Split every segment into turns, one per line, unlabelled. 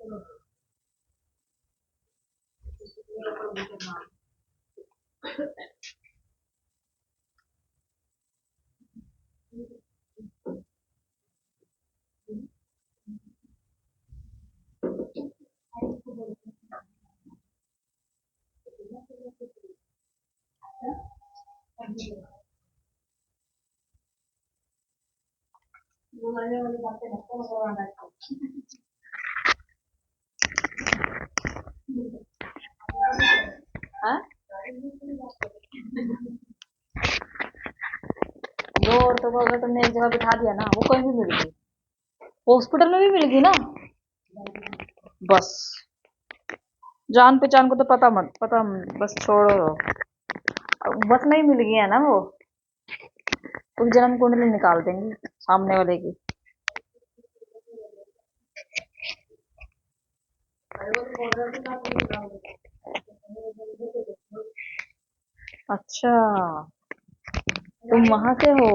हाँ? दो औरतों को अगर तुमने एक जगह बिठा दिया ना, वो कहीं भी मिलेगी, हॉस्पिटल में भी मिलेगी ना। बस जान पहचान को तो पता बस छोड़ो। बस में ही मिल गई है ना वो, तो जन्म कुंडली निकाल देंगी सामने वाले की। अच्छा, तुम वहां से हो।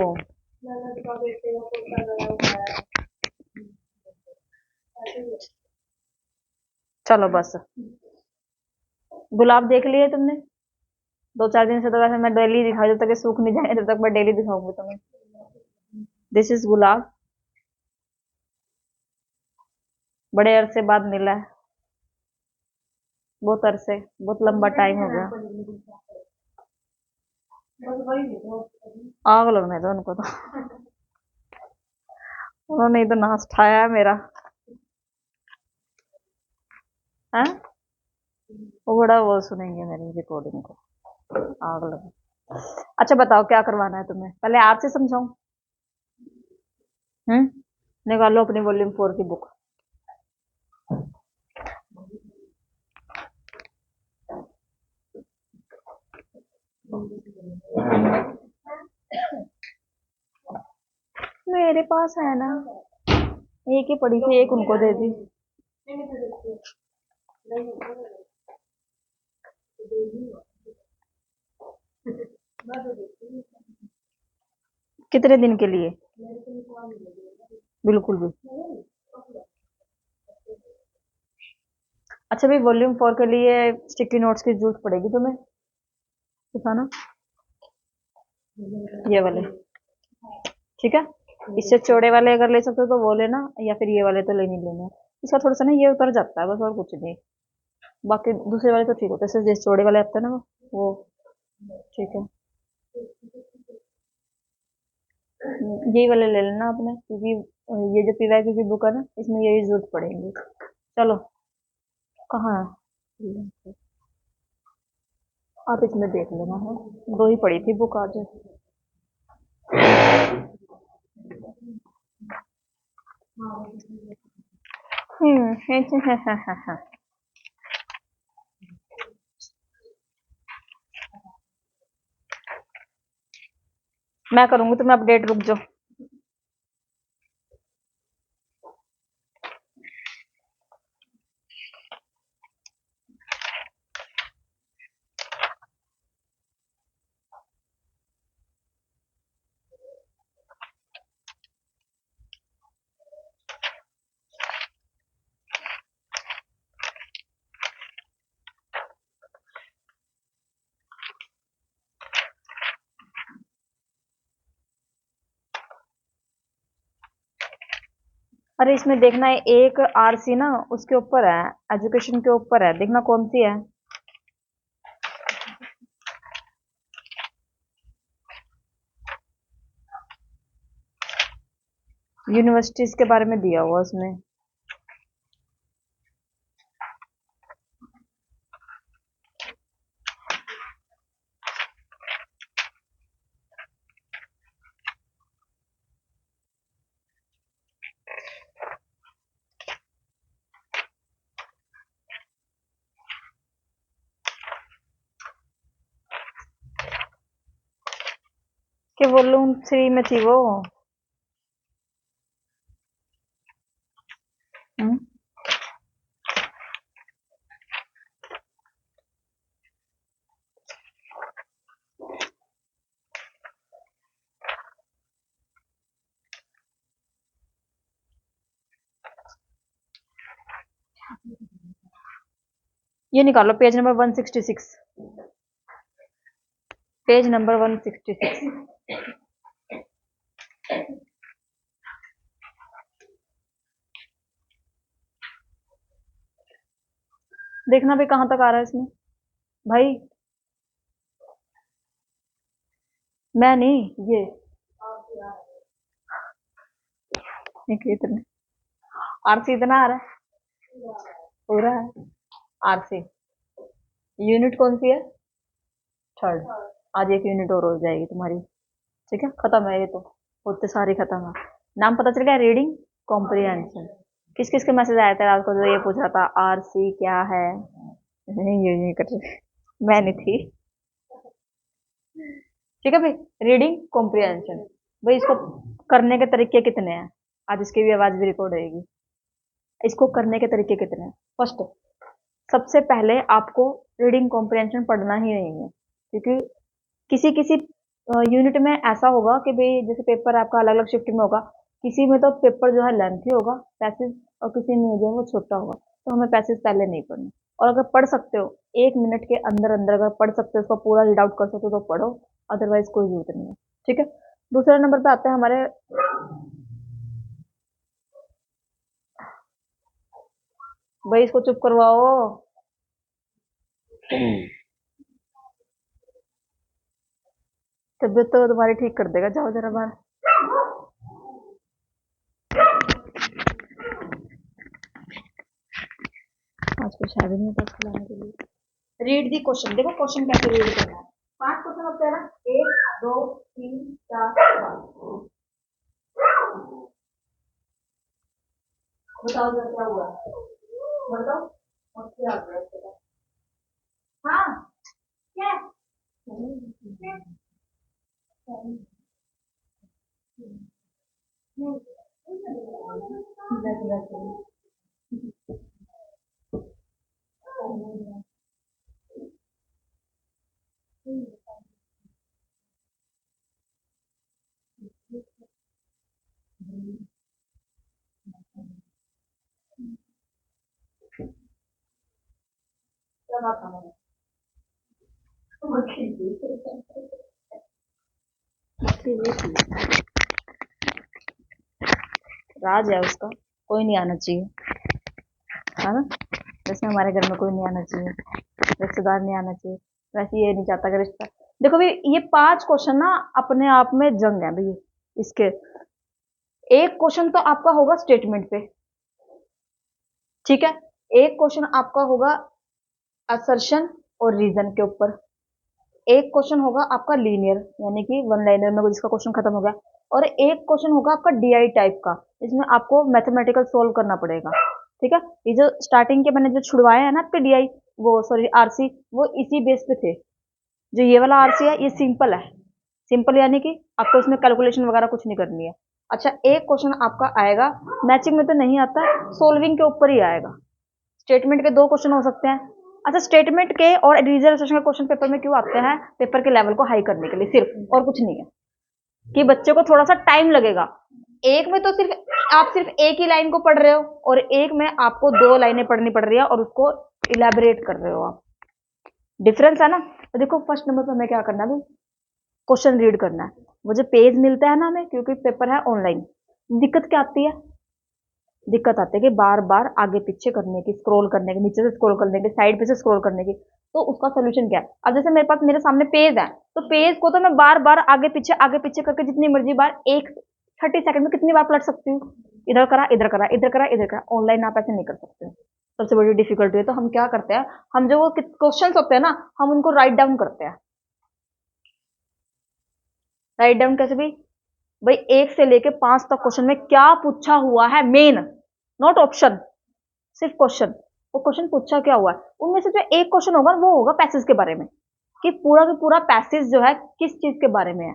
चलो बस, गुलाब देख लिए तुमने? 2-4 दिन से तो वैसे मैं डेली दिखाई, जब तक ये सूख नहीं जाए तब तक मैं डेली दिखाऊंगी तुम्हें। दिस इज गुलाब, बड़े अरसे बाद मिला है। बहुत अरसे, बहुत लंबा टाइम हो गया। आग लगने दो उनको तो, उन्होंने ही तो नाश ठाया है मेरा। है, वो बड़ा वो सुनेंगे मेरी रिकॉर्डिंग को, आग लगे। अच्छा बताओ क्या करवाना है तुम्हें, पहले आपसे समझाऊं? निकालो अपनी वॉल्यूम 4 की बुक। मेरे पास है ना, एक ही पड़ी थी, एक उनको दे दी। कितने दिन के लिए? बिल्कुल भी। अच्छा भाई, वॉल्यूम 4 के लिए स्टिकी नोट्स की जरूरत पड़ेगी तुम्हें, दिखाना ये वाले, ठीक है। इससे चौड़े वाले अगर ले सकते हो तो वो लेना, या फिर ये वाले तो लेने लेने। इसका थोड़ा सा ना ये उतर जाता है बस, और कुछ नहीं। बाकी दूसरे वाले तो ठीक होते हैं, जैसे चौड़े वाले आते हैं ना वो ठीक है। यही वाले ले लेना आपने, क्योंकि ये जो पीवाईक्यू की बुक है ना, इसमें यही जरूरत पड़ेगी। चलो, कहाँ है? आप इसमें देख लेना है, दो ही पड़ी थी बुक आज। मैं करूंगी तुम्हें अपडेट, रुक जाओ। अरे इसमें देखना है, एक आरसी ना उसके ऊपर है, एजुकेशन के ऊपर है, देखना कौन सी है। यूनिवर्सिटीज के बारे में दिया हुआ उसमें। कि वॉल्यूम 3 में थी वो। हम्म, ये निकालो पेज नंबर 166, पेज नंबर 166। देखना भी कहां तक आ रहा है इसमें भाई। मैं नहीं, ये इतने आरसी इतना आ रहा है, पूरा है आरसी। यूनिट कौन सी है? थर्ड। आज एक यूनिट और हो जाएगी तुम्हारी, ठीक है, खत्म है ये तो, होते सारी खत्म है। नाम पता चल गया, रीडिंग कॉम्प्रिहेंशन। किस किस के मैसेज आए थे रात को जो ये पूछ रहा था आरसी क्या है? नहीं ये नहीं कर रहे, मैं नहीं थी, ठीक है भाई। रीडिंग कॉम्प्रिहेंशन, भाई इसको करने के तरीके कितने हैं? आज इसकी भी आवाज भी रिकॉर्ड होगी। इसको करने के तरीके कितने हैं? फर्स्ट, सबसे पहले आपको रीडिंग कॉम्प्रिहेंशन पढ़ना ही नहीं है, क्योंकि किसी किसी यूनिट में ऐसा होगा कि भाई जैसे पेपर आपका अलग अलग शिफ्ट में होगा, किसी में तो पेपर जो है लेंथी होगा पैसेज, और किसी में जो है वो छोटा होगा, तो हमें पैसेज पहले नहीं पढ़ना। और अगर पढ़ सकते हो 1 मिनट के अंदर अंदर अगर पढ़ सकते हो, उसको पूरा रीड आउट कर सकते हो तो पढ़ो, अदरवाइज कोई जरूरत नहीं है, ठीक है। दूसरे नंबर पे आते हैं हमारे, भाई इसको चुप करवाओ, तबियत तो तुम्हारी ठीक कर देगा, जाओ जरा बाहर। आज कुछ है भी नहीं बस खिलाने के लिए। रीड दी क्वेश्चन, देखो क्वेश्चन कैसे रीड करना है। 5 क्वेश्चन होते हैं ना, 1 2 3 4 5। बताओ जरा क्या हुआ, बताओ और क्या हुआ इसके बाद? हाँ क्या? क्या बात है? राज है उसका, कोई नहीं आना चाहिए, है ना। जैसे हमारे घर में कोई नहीं आना चाहिए, रिश्तेदार नहीं आना चाहिए, वैसे ये नहीं चाहता कि रिश्ता। देखो भाई ये 5 क्वेश्चन ना अपने आप में जंग है भाई इसके। एक क्वेश्चन तो आपका होगा स्टेटमेंट पे, ठीक है। एक क्वेश्चन आपका होगा असर्शन और रीजन के ऊपर। एक क्वेश्चन होगा आपका लीनियर, यानी कि वन लाइनर में जिसका क्वेश्चन खत्म हो गया। और एक क्वेश्चन होगा आपका डीआई टाइप का, इसमें आपको मैथमेटिकल सोल्व करना पड़ेगा, ठीक है। ये जो स्टार्टिंग के मैंने जो छुड़वाए हैं ना आपके डीआई, वो सॉरी आरसी, वो इसी बेस पे थे। जो ये वाला आरसी है ये सिंपल है, सिंपल यानी कि आपको इसमें कैलकुलेशन वगैरह कुछ नहीं करनी है। अच्छा एक क्वेश्चन आपका आएगा, मैचिंग में तो नहीं आता, सोल्विंग के ऊपर ही आएगा। स्टेटमेंट के 2 क्वेश्चन हो सकते हैं। अच्छा स्टेटमेंट के और रिजर्वेशन के क्वेश्चन पेपर में क्यों आते हैं? पेपर के लेवल को हाई करने के लिए सिर्फ, और कुछ नहीं है, कि बच्चे को थोड़ा सा टाइम लगेगा। एक में तो सिर्फ आप सिर्फ एक ही लाइन को पढ़ रहे हो, और एक में आपको 2 लाइनें पढ़नी पड़ रही है और उसको इलेबोरेट कर रहे हो आप, डिफरेंस है ना। तो देखो फर्स्ट नंबर पर हमें क्या करना है, क्वेश्चन रीड करना है। वो जो पेज मिलता है ना हमें, क्योंकि पेपर है ऑनलाइन, दिक्कत क्या आती है? दिक्कत आती है कि बार बार आगे पीछे करने की, स्क्रॉल करने की, नीचे से स्क्रॉल करने की, साइड पे से स्क्रॉल करने की। तो उसका सोल्यूशन क्या है? अब जैसे मेरे पास मेरे सामने पेज है, तो पेज को तो मैं बार बार आगे पीछे करके जितनी मर्जी बार, एक 30 सेकंड में कितनी बार पलट सकती हूँ? इधर करा इधर करा इधर करा इधर करा। ऑनलाइन आप ऐसे नहीं कर सकते, सबसे बड़ी डिफिकल्टी है। तो हम क्या करते हैं, हम जो वो क्वेश्चन होते हैं ना, हम उनको राइट डाउन करते हैं। राइट डाउन कैसे भी? भाई 1 से लेके 5 तक क्वेश्चन में क्या पूछा हुआ है, मेन, नॉट ऑप्शन, सिर्फ क्वेश्चन। वो क्वेश्चन पूछा क्या हुआ है, उनमें से जो एक क्वेश्चन होगा वो होगा पैसेज के बारे में, कि पूरा का पूरा पैसेज जो है किस चीज के बारे में है।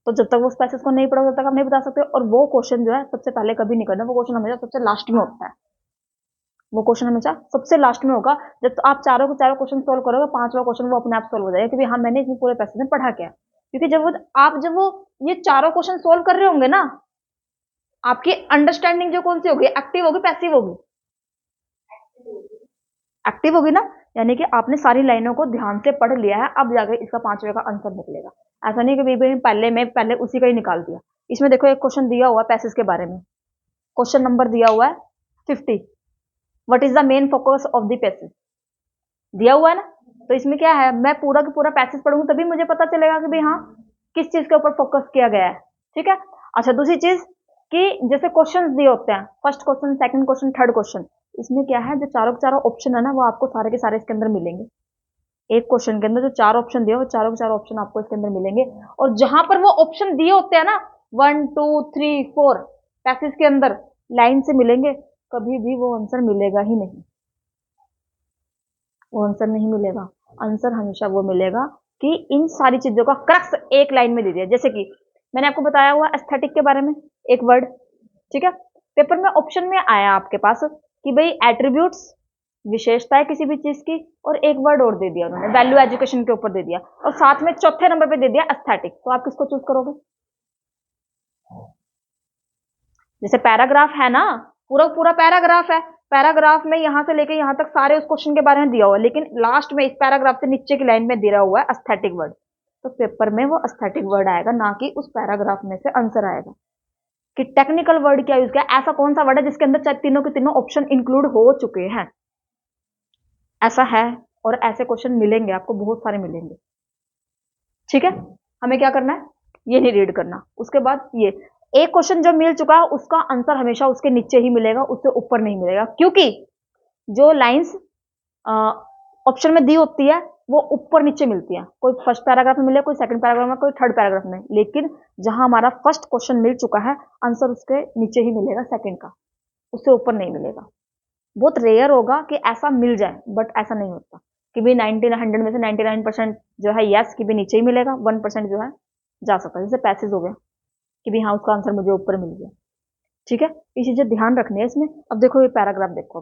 तो जब तक वो उस पैसेज को नहीं पढ़ा तब तक हम नहीं बता सकते। और वो क्वेश्चन जो है सबसे पहले कभी नहीं करना, वो क्वेश्चन हमेशा सबसे लास्ट में होता है। वो क्वेश्चन हमेशा सबसे लास्ट में होगा। जब तो आप चारों के चारों क्वेश्चन सोल्व करोगे, 5वां क्वेश्चन वो अपने आप सोल्व हो जाएगा, क्योंकि हाँ मैंने इसमें पूरे पैसेज में पढ़ा क्या है। क्योंकि जब वो ये चारों क्वेश्चन सोल्व कर रहे होंगे ना, आपकी अंडरस्टैंडिंग जो कौन सी होगी, एक्टिव होगी पैसिव होगी? एक्टिव होगी ना। यानी कि आपने सारी लाइनों को ध्यान से पढ़ लिया है, अब जाके इसका 5वें का आंसर निकलेगा। ऐसा नहीं कि भाई पहले उसी का ही निकाल दिया। इसमें देखो एक क्वेश्चन दिया हुआ है पैसेज के बारे में, क्वेश्चन नंबर दिया हुआ है 50, what is the main focus of the passage, दिया हुआ है ना। तो इसमें क्या है, मैं पूरा का पूरा पैसेज पढ़ूंगा तभी मुझे पता चलेगा कि भाई हाँ किस चीज के ऊपर फोकस किया गया है, ठीक है। अच्छा, दूसरी चीज कि जैसे क्वेश्चंस दिए होते हैं, first question, second question, third question, इसमें क्या है, जो चारों के चारों ऑप्शन है ना, वो आपको सारे के सारे इसके अंदर मिलेंगे। एक क्वेश्चन के अंदर जो 4 ऑप्शन दिए, वो चारों के चारों ऑप्शन आपको इसके अंदर मिलेंगे। और जहां पर वो ऑप्शन दिए होते हैं ना, 1 2 3 4 पैसेज के अंदर लाइन से मिलेंगे, कभी भी वो आंसर मिलेगा ही नहीं, वो आंसर नहीं मिलेगा। आंसर हमेशा वो मिलेगा कि इन सारी चीजों का क्रक्स एक लाइन में दे दिया। जैसे कि मैंने आपको बताया हुआ एस्थेटिक के बारे में एक वर्ड, ठीक है, पेपर में ऑप्शन में आया आपके पास कि भाई एट्रीब्यूट्स, विशेषता है किसी भी चीज की, और एक वर्ड और दे दिया उन्होंने, वैल्यू एजुकेशन के ऊपर दे दिया, और साथ में चौथे नंबर पे दे दिया एस्थेटिक। तो आप किसको चूज करोगे? जैसे पैराग्राफ है ना, पूरा पूरा पैराग्राफ है, पैराग्राफ में यहां से लेके यहां तक सारे उस क्वेश्चन के बारे में दिया हुआ है, लेकिन लास्ट में इस पैराग्राफ से नीचे की लाइन में दिया हुआ है एस्थेटिक वर्ड, तो पेपर में वो एस्थेटिक वर्ड आएगा, ना कि उस पैराग्राफ में से आंसर आएगा कि टेक्निकल वर्ड क्या यूज किया, ऐसा कौन सा वर्ड है जिसके अंदर तीनों के तीनों ऑप्शन इंक्लूड हो चुके हैं। ऐसा है, और ऐसे क्वेश्चन मिलेंगे आपको, बहुत सारे मिलेंगे, ठीक है। हमें क्या करना है, ये नहीं रीड करना। उसके बाद ये एक क्वेश्चन जो मिल चुका है उसका आंसर हमेशा उसके नीचे ही मिलेगा, उससे ऊपर नहीं मिलेगा, क्योंकि जो लाइंस ऑप्शन में दी होती है वो ऊपर नीचे मिलती है, कोई फर्स्ट पैराग्राफ में मिले, कोई सेकंड पैराग्राफ में, कोई थर्ड पैराग्राफ में, लेकिन जहां हमारा फर्स्ट क्वेश्चन मिल चुका है, आंसर उसके नीचे ही मिलेगा, सेकंड का, उससे ऊपर नहीं मिलेगा। बहुत रेयर होगा कि ऐसा मिल जाए, बट ऐसा नहीं होता कि भी 100 में से 99% जो है यस कि भी नीचे ही मिलेगा, 1% जो है जा सकता है। जैसे पैसेज हो गया कि भी हाँ उसका आंसर मुझे ऊपर मिल गया, ठीक है। ये चीजें ध्यान रखनी है इसमें। अब देखो ये पैराग्राफ देखो,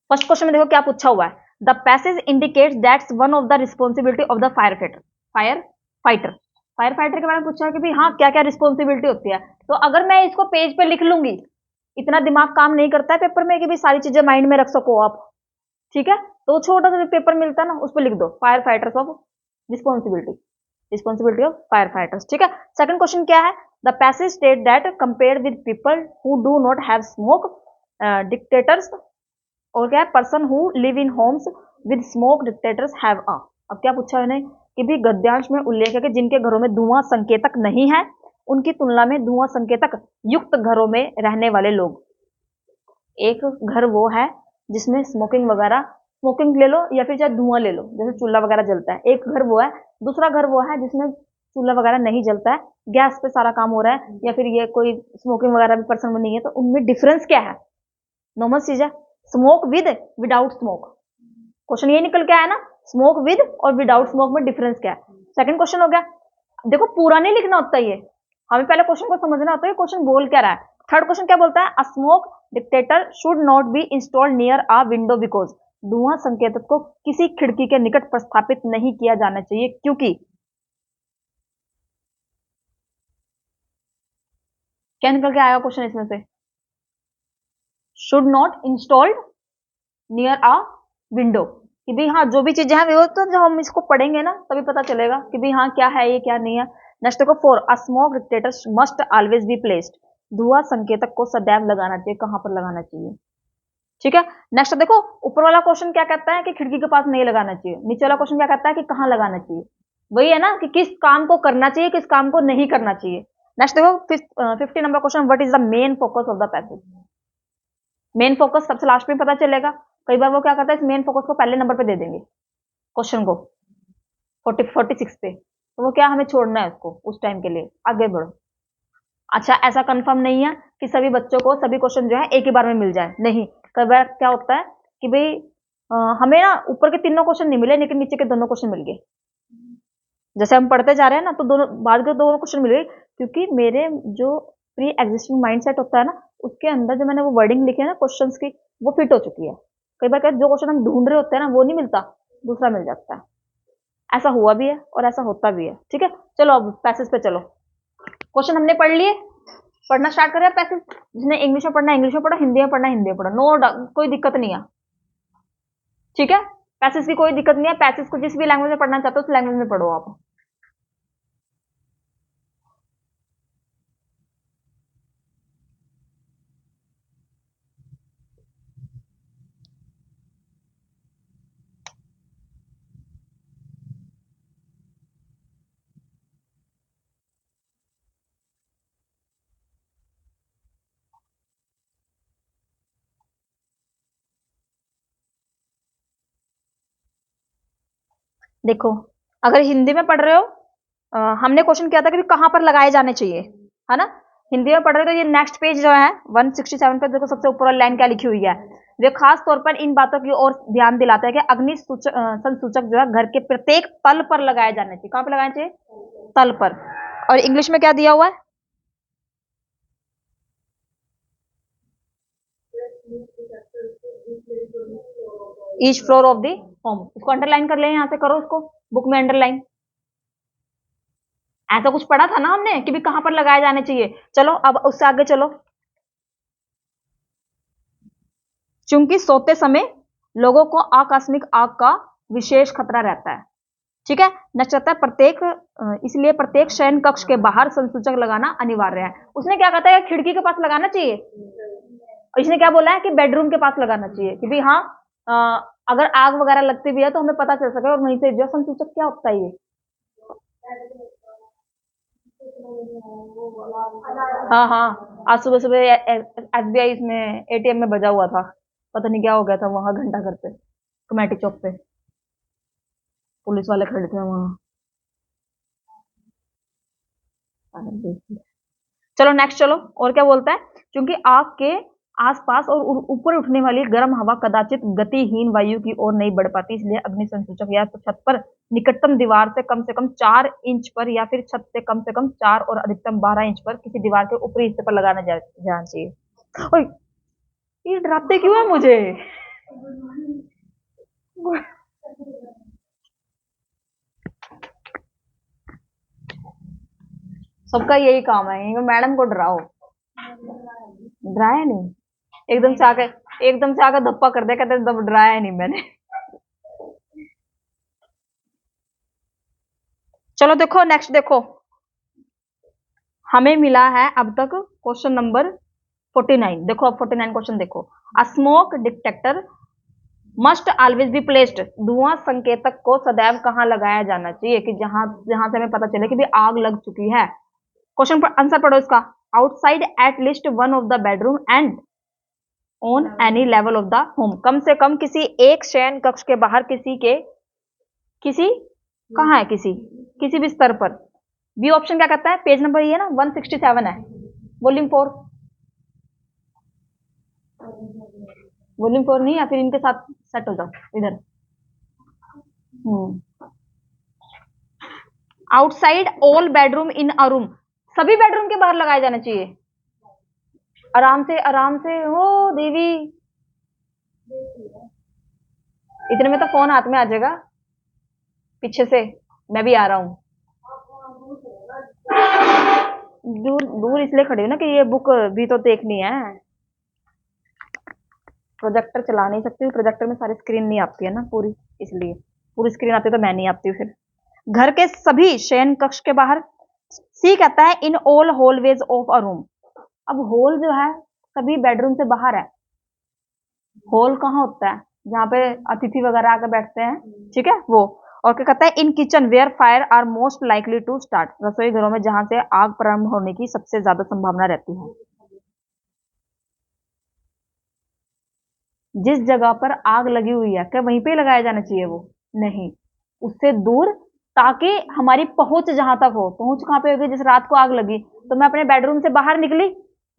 फर्स्ट क्वेश्चन में देखो क्या पूछा हुआ है, the passage indicates that's one of the responsibility of the fire fighter fire fighter के बारे में पूछा है कि भाई हाँ क्या क्या रिस्पॉन्सिबिलिटी होती है। तो अगर मैं इसको पेज पे लिख लूंगी, इतना दिमाग काम नहीं करता है पेपर में कि भाई सारी चीजें माइंड में रख सको आप, ठीक है। तो छोटा सा पेपर मिलता है ना, उस पर लिख दो fire fighters of responsibility of fire fighters, ठीक है। सेकंड क्वेश्चन क्या है, the passage state that compared with people who do not have smoke dictators, और क्या है, person who live in Holmes with smoke dictators have a. अब क्या पूछा है कि भी गद्यांश में उल्लेख है कि जिनके घरों में धुआं संकेतक नहीं है, उनकी तुलना में धुआं संकेतक युक्त घरों में रहने वाले लोग। एक घर वो है जिसमें स्मोकिंग वगैरह, स्मोकिंग ले लो या फिर चाहे धुआं ले लो, जैसे चूल्हा वगैरह जलता है, एक घर वो है। दूसरा घर वो है जिसमें चूल्हा वगैरह नहीं जलता है, गैस पे सारा काम हो रहा है, या फिर ये कोई स्मोकिंग वगैरह भी पर्सन में नहीं है। तो उनमें डिफरेंस क्या है? नॉर्मल चीज है, smoke with, without smoke. Question ये निकल के आया ना, स्मोक विद और विदाउट स्मोक में डिफरेंस क्या है। सेकंड क्वेश्चन हो गया। देखो पूरा नहीं लिखना होता, ये हमें पहले क्वेश्चन को समझना होता है, क्वेश्चन बोल क्या रहा है। थर्ड क्वेश्चन क्या बोलता है, a smoke detector should not be installed near a window because, धुआं संकेतक को किसी खिड़की के निकट प्रस्थापित नहीं किया जाना चाहिए, क्योंकि क्या निकल के आएगा क्वेश्चन इसमें से, should not installed near a window, कि भाई हाँ जो भी चीजें हैं वो तो जब हम इसको पढ़ेंगे ना तभी पता चलेगा कि भाई हाँ क्या है ये क्या नहीं है। नेक्स्ट देखो 4, a smoke detector must always be placed, धुआं संकेतक को सदैव लगाना चाहिए, कहां पर लगाना चाहिए, ठीक है। नेक्स्ट देखो ऊपर वाला क्वेश्चन क्या कहता है कि खिड़की के पास नहीं लगाना चाहिए, नीचे वाला क्वेश्चन क्या कहता है कि कहां लगाना चाहिए। वही है ना कि किस काम को करना चाहिए, किस काम को नहीं करना चाहिए। नेक्स्ट देखो 50 number question, what is the main focus of the passage. Main focus सबसे लास्ट में पता चलेगा। कई बार वो क्या करता है, इस मेन फोकस को पहले नंबर पे दे देंगे क्वेश्चन को 46 पे, तो वो क्या हमें छोड़ना है उसको उस टाइम के लिए, आगे बढ़ो। अच्छा ऐसा कंफर्म नहीं है कि सभी बच्चों को सभी क्वेश्चन जो है एक ही बार में मिल जाए, नहीं। कई बार क्या होता है कि भाई हमें ना ऊपर के तीनों क्वेश्चन नहीं मिले, लेकिन नीचे के दोनों क्वेश्चन मिल गए। जैसे हम पढ़ते जा रहे हैं ना, तो दोनों बाद के दोनों क्वेश्चन मिल गए, क्योंकि मेरे जो प्री एग्जिस्टिंग माइंडसेट होता है ना, उसके अंदर जो मैंने वो वर्डिंग लिखी है ना क्वेश्चंस की, वो फिट हो चुकी है। कई बार क्या जो क्वेश्चन हम ढूंढ रहे होते हैं ना वो नहीं मिलता, दूसरा मिल जाता है। ऐसा हुआ भी है और ऐसा होता भी है, ठीक है। चलो अब पैसेज पे चलो, क्वेश्चन हमने पढ़ लिए, पढ़ना स्टार्ट करें पैसेज। जिसने इंग्लिश में पढ़ना इंग्लिश में पढ़ो, हिंदी में पढ़ना हिंदी में पढ़ो, नो कोई दिक्कत नहीं है, ठीक है। पैसेज की कोई दिक्कत नहीं है, पैसेज को जिस भी लैंग्वेज में पढ़ना चाहते हो उस लैंग्वेज में पढ़ो आप। देखो, अगर हिंदी में पढ़ रहे हो, हमने क्वेश्चन किया था कि कहां पर लगाए जाने चाहिए, है ना। हिंदी में पढ़ रहे हो तो ये नेक्स्ट पेज जो है 167 पर देखो, सबसे ऊपर वाली लाइन क्या लिखी हुई है, वे खास तौर पर इन बातों की ओर ध्यान दिलाता है कि अग्नि संसूचक जो है घर के प्रत्येक तल पर लगाए जाने चाहिए। कहां पर लगाने चाहिए? तल पर। और इंग्लिश में क्या दिया हुआ है? Each floor of the home. इसको अंडरलाइन कर ले, यहां से करो इसको बुक में अंडरलाइन। ऐसा कुछ पढ़ा था ना हमने कि भी कहां पर लगाए जाने चाहिए। चलो अब उससे आगे चलो। चूंकि सोते समय लोगों को आकस्मिक आग का विशेष खतरा रहता है, ठीक है, नक्षत्र प्रत्येक इसलिए प्रत्येक शयन कक्ष के बाहर संसूचक लगाना अनिवार्य है। उसने क्या कहता है? खिड़की के पास लगाना चाहिए, और इसने क्या बोला है कि बेडरूम के पास लगाना चाहिए, कि भाई हाँ, अगर आग वगैरह लगती भी है तो हमें पता चल सके, और वहीं से जो संसूचक क्या होता है ये। हाँ हाँ, आज सुबह सुबह एसबीआई इसमें एटीएम में बजा हुआ था, पता नहीं क्या हो गया था वहां घंटा घर पे, कमेटी चौक पे पुलिस वाले खड़े थे वहां। चलो नेक्स्ट चलो, और क्या बोलता है? क्योंकि आग के आसपास और ऊपर उठने वाली गर्म हवा कदाचित गतिहीन वायु की ओर नहीं बढ़ पाती, इसलिए अग्नि संसूचक या तो छत पर निकटतम दीवार से कम 4 इंच पर, या फिर छत से कम 4 और अधिकतम 12 इंच पर किसी दीवार के ऊपरी हिस्से पर लगाना जाना चाहिए। ओए, ये डराते क्यों है मुझे? सबका यही काम है, मैडम को डराओ। डराया नहीं, एकदम से आकर धप्पा कर दिया, कहते दब डराया नहीं मैंने। चलो देखो नेक्स्ट देखो, हमें मिला है अब तक क्वेश्चन नंबर 49। देखो अब 49 क्वेश्चन देखो। A smoke detector must always be placed. धुआं संकेतक को सदैव कहां लगाया जाना चाहिए कि जहां जहां से हमें पता चले कि भी आग लग चुकी है। क्वेश्चन पर आंसर पढ़ो इसका। Outside at least one of the bedroom and on any level of the home. कम से कम किसी एक शयन कक्ष के बाहर, किसी कहां है, किसी भी स्तर पर। बी ऑप्शन क्या कहता है? पेज नंबर ये ना 167 है, वॉल्यूम 4। वॉल्यूम 4 नहीं, या फिर इनके साथ सेट हो जाओ इधर। आउटसाइड ऑल बेडरूम इन अ रूम। सभी बेडरूम के बाहर लगाए जाने चाहिए। आराम से हो देवी, इतने में तो फोन हाथ में आ जाएगा पीछे से। मैं भी आ रहा हूं। दूर दूर इसलिए खड़ी हूं ना कि ये बुक भी तो देखनी है। प्रोजेक्टर चला नहीं सकती, प्रोजेक्टर में सारी स्क्रीन नहीं आती है ना पूरी, इसलिए पूरी स्क्रीन आती तो मैं नहीं आती फिर। घर के सभी शयन कक्ष के बाहर। सी कहता है in all hallways of a room. अब होल जो है सभी बेडरूम से बाहर है। होल कहाँ होता है? जहाँ पे अतिथि वगैरह आकर बैठते हैं, ठीक है वो। और क्या कहता है? In kitchen where fire are most likely to start. रसोई घरों में जहां से आग प्रारंभ होने की सबसे ज्यादा संभावना रहती है। जिस जगह पर आग लगी हुई है क्या वहीं पे लगाया जाना चाहिए? वो नहीं, उससे दूर, ताकि हमारी पहुंच जहां तक हो। पहुंच कहां पे होगी? जिस रात को आग लगी तो मैं अपने बेडरूम से बाहर निकली,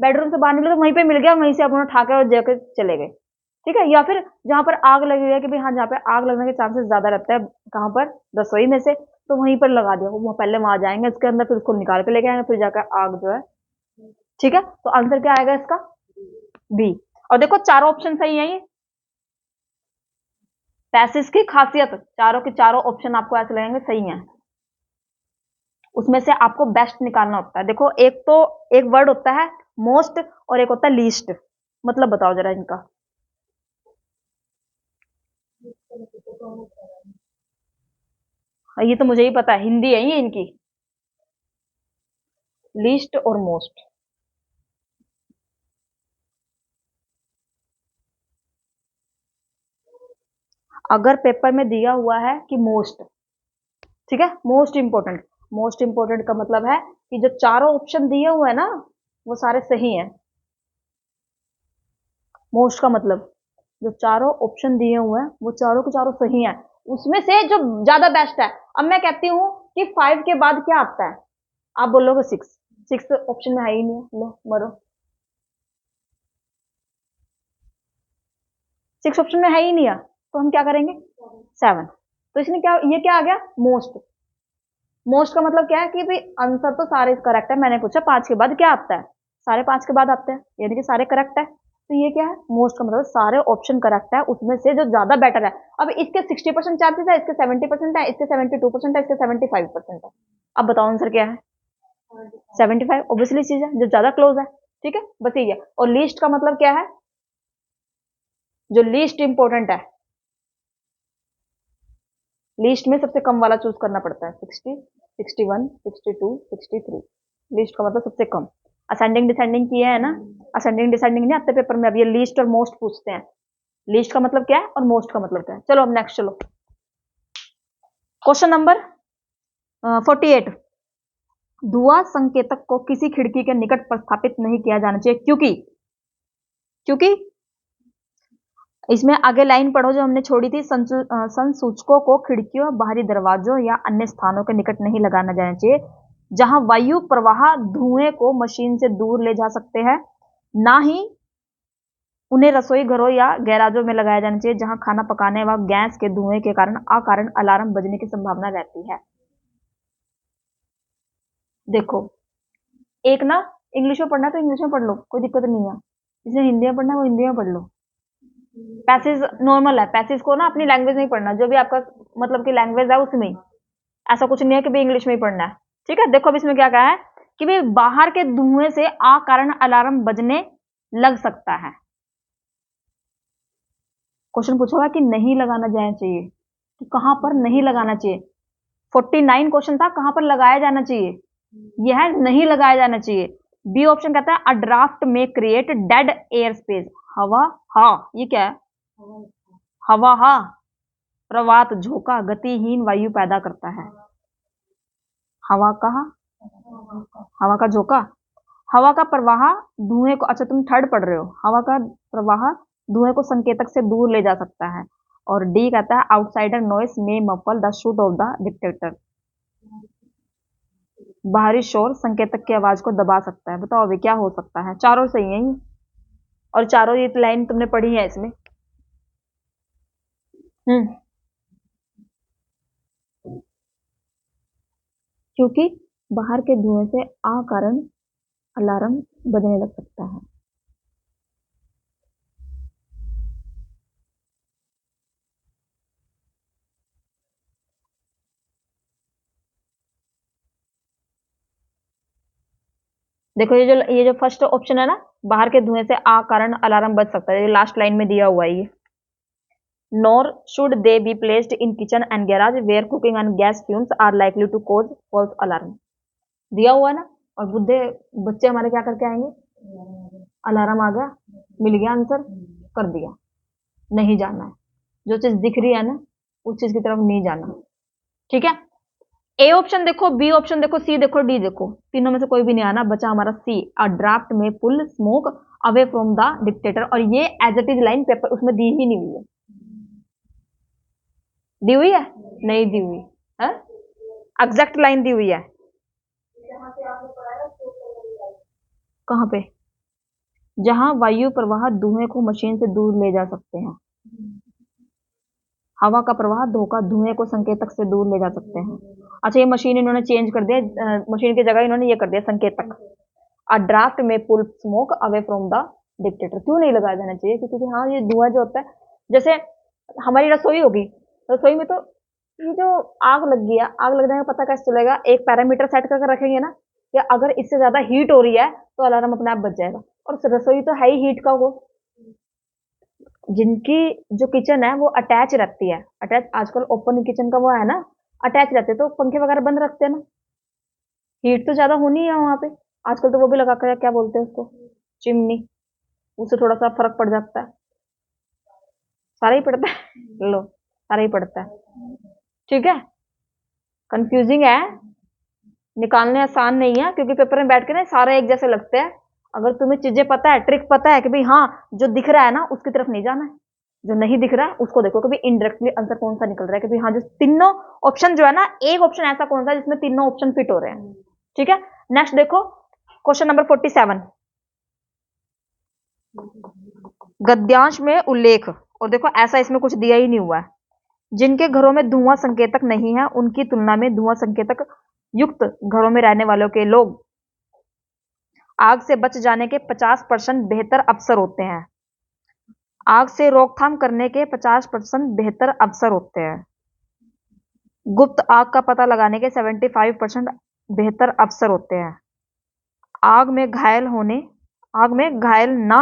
तो वहीं पे मिल गया, वहीं से अपना उठा के और जाकर चले गए, ठीक है। या फिर जहां पर आग लगी हुई है कि भाई हाँ, जहाँ पे आग लगने के चांसेस ज्यादा रहता है, कहां पर? रसोई में से, तो वहीं पर लगा दिया। वो पहले वहां जाएंगे इसके अंदर, फिर उसको निकाल के लेके आएंगे, फिर जाकर आग जो है, ठीक है। तो आंसर क्या आएगा इसका? बी। और देखो चारों ऑप्शन सही है ये। पैसिस की खासियत, चारों के चारों ऑप्शन आपको ऐसे लगेंगे सही हैं। उसमें से आपको बेस्ट निकालना होता है। देखो एक तो एक वर्ड होता है मोस्ट, और एक होता है लीस्ट। मतलब बताओ जरा इनका। ये तो मुझे ही पता है, हिंदी है ये इनकी। लीस्ट और मोस्ट। अगर पेपर में दिया हुआ है कि मोस्ट, ठीक है, मोस्ट इंपोर्टेंट, मोस्ट इंपोर्टेंट का मतलब है कि जो चारों ऑप्शन दिए हुए हैं ना वो सारे सही हैं। मोस्ट का मतलब जो चारों ऑप्शन दिए हुए हैं वो चारों के चारों सही हैं, उसमें से जो ज्यादा बेस्ट है। अब मैं कहती हूँ कि 5 के बाद क्या आता है, आप बोलोगे 6, 6 ऑप्शन में है ही नहीं, लो मरो। 6 ऑप्शन में है ही नहीं है, तो हम क्या करेंगे, 7। तो इसमें क्या, ये क्या आ गया, मोस्ट। मोस्ट का मतलब क्या है कि भाई आंसर तो सारे करेक्ट है, मैंने पूछा 5 के बाद क्या आता है, सारे 5 के बाद आते हैं, यानी कि सारे करेक्ट है। तो ये क्या है, मोस्ट का मतलब सारे ऑप्शन करेक्ट है, उसमें से जो ज्यादा बेटर है। अब इसके 60% चांसेस है, इसके 70% है, इसके 72% है, इसके 75% है। अब बताओ आंसर क्या है, 75। ऑब्वियसली चीज है, जो ज्यादा क्लोज है। ठीक है, बस ये है। और लीस्ट का मतलब क्या है, जो लीस्ट इंपॉर्टेंट है, लीस्ट में सबसे कम वाला चूज करना पड़ता है। 60, 61, 62, 63। लीस्ट का मतलब सबसे कम। असेंडिंग डिसेंडिंग किया है ना, असेंडिंग डिसेंडिंग नहीं आते पेपर में, अब ये लीस्ट और मोस्ट पूछते हैं। लीस्ट का मतलब क्या है और मोस्ट का मतलब क्या है। चलो अब नेक्स्ट चलो, क्वेश्चन नंबर 48। धुआं संकेतक को किसी खिड़की के निकट पर स्थापित नहीं किया जाना चाहिए, क्योंकि, क्योंकि इसमें आगे लाइन पढ़ो जो हमने छोड़ी थी, संसूचकों को खिड़कियों, बाहरी दरवाजों या अन्य स्थानों के निकट नहीं लगाना जाना चाहिए जहां वायु प्रवाह धुएं को मशीन से दूर ले जा सकते हैं। ना ही उन्हें रसोई घरों या गैराजों में लगाया जाना चाहिए जहां खाना पकाने व गैस के धुएं के कारण अकारण अलार्म बजने की संभावना रहती है। देखो, एक ना, इंग्लिश में पढ़ना है तो इंग्लिश में पढ़ लो, कोई दिक्कत नहीं है। जिसे हिंदी में पढ़ना है वो हिंदी में पढ़ लो। पैसेज नॉर्मल है, पैसेज को ना अपनी लैंग्वेज में ही पढ़ना, जो भी आपका मतलब की लैंग्वेज है उसमें ही। ऐसा कुछ नहीं है कि भाई इंग्लिश में ही पढ़ना है। ठीक है, देखो अब इसमें क्या कहा है कि भाई बाहर के धुएं से अकारण अलार्म बजने लग सकता है। क्वेश्चन पूछा हुआ कि नहीं लगाना जाना चाहिए, तो कहां पर नहीं लगाना चाहिए। 49 क्वेश्चन था, कहां पर लगाया जाना चाहिए, यह है नहीं लगाया जाना चाहिए। बी ऑप्शन कहता है अ ड्राफ्ट में क्रिएट डेड एयर स्पेस। हवा हा, ये क्या है, हवा हा, प्रवात झोंका गतिहीन वायु पैदा करता है। हवा का, हवा का झोंका, हवा का प्रवाह धुएं को, अच्छा तुम थर्ड पढ़ रहे हो, हवा का प्रवाह धुएं को संकेतक से दूर ले जा सकता है। और डी कहता है आउटसाइडर नॉइस में muffle the shoot of the dictator, बाहरी शोर संकेतक की आवाज को दबा सकता है। बताओ अभी क्या हो सकता है, चारों सही है ये, और चारों ये लाइन तुमने पढ़ी है इसमें। हम्म, क्योंकि बाहर के धुएं से अकारण अलार्म बजने लग सकता है। देखो ये जो फर्स्ट ऑप्शन है ना, बाहर के धुएं से अकारण अलार्म बज सकता है, ये लास्ट लाइन में दिया हुआ है ये। Nor should they be placed in kitchen and garage where cooking and gas fumes are likely to cause false alarm, दिया हुआ है ना। और बुद्धे बच्चे हमारे क्या करके आएंगे, अलार्म आ गया, मिल गया आंसर, कर दिया। नहीं जाना है, जो चीज दिख रही है ना उस चीज की तरफ नहीं जाना। ठीक है, ए ऑप्शन देखो, बी ऑप्शन देखो, सी देखो, डी देखो, तीनों में से कोई भी नहीं आना, बचा हमारा सी a draft may pull smoke away from the detector. और ये as it is line paper उसमें दी ही नहीं हुई है, दी हुई है, नहीं दी हुई है, एग्जैक्ट लाइन दी हुई है। कहाँ पे, जहां वायु प्रवाह धुएं को मशीन से दूर ले जा सकते हैं, हवा का प्रवाह धोखा धुएं को संकेतक से दूर ले जा सकते हैं। अच्छा ये मशीन इन्होंने चेंज कर दिया, मशीन की जगह इन्होंने ये कर दिया संकेतक, a draft may pull smoke away from the detector. क्यों नहीं लगाया जाना चाहिए, क्योंकि हाँ ये धुआं जो होता है, जैसे हमारी रसोई होगी, रसोई में तो ये जो आग लग गई है, आग लग जाने का पता कैसे चलेगा, एक पैरामीटर सेट करके रखेंगे ना, या अगर इससे ज्यादा हीट हो रही है तो अलार्म अपने आप बच जाएगा। और रसोई तो है ही हीट का वो, जिनकी जो किचन है वो अटैच रखती है, अटैच, आजकल ओपन किचन का वो है ना, अटैच रहते तो पंखे वगैरह बंद रखते हैं ना, हीट तो ज्यादा होनी है वहां पे। आजकल तो वो भी लगा कर, क्या बोलते हैं उसको, चिमनी, उससे थोड़ा सा फर्क पड़ जाता है। सारा ही पड़ता है लो, सारा ही पड़ता है। ठीक है, कंफ्यूजिंग है, निकालने आसान नहीं है, क्योंकि पेपर में बैठ के ना सारे एक जैसे लगते हैं। अगर तुम्हें चीजें पता है, ट्रिक पता है कि भाई हाँ, जो दिख रहा है ना उसकी तरफ नहीं जाना है, जो नहीं दिख रहा है उसको देखो कि भाई इनडायरेक्टली आंसर कौन सा निकल रहा है, कि भाई हाँ, जो तीनों ऑप्शन जो है ना, एक ऑप्शन ऐसा कौन सा है जिसमें तीनों ऑप्शन फिट हो रहे हैं। ठीक है, नेक्स्ट देखो, क्वेश्चन नंबर 47, गद्यांश में उल्लेख, और देखो ऐसा इसमें कुछ दिया ही नहीं हुआ है, जिनके घरों में धुआं संकेतक नहीं है उनकी तुलना में धुआं संकेतक युक्त घरों में रहने वालों के लोग आग से बच जाने के 50% बेहतर अवसर होते हैं। आग से रोकथाम करने के 50% बेहतर अवसर होते हैं। गुप्त आग का पता लगाने के 75% बेहतर अवसर होते हैं। आग में घायल होने आग में घायल ना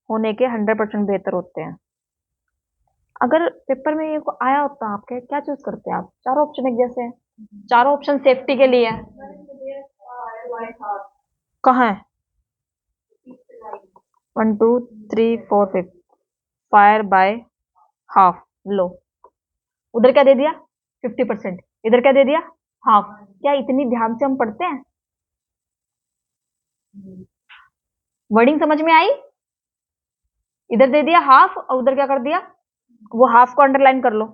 होने के 100% बेहतर होते हैं। अगर पेपर में ये को आया होता, आपके क्या चूज करते हैं आप? चारों ऑप्शन एक जैसे हैं, चारों ऑप्शन सेफ्टी के लिए है। कहाँ है? 1 2 3 4 5, फायर बाय हाफ, लो, उधर क्या दे दिया? 50%, इधर क्या दे दिया? हाफ। क्या इतनी ध्यान से हम पढ़ते हैं? वर्डिंग समझ में आई? इधर दे दिया हाफ और उधर क्या कर दिया? वो हाफ को अंडरलाइन कर लो।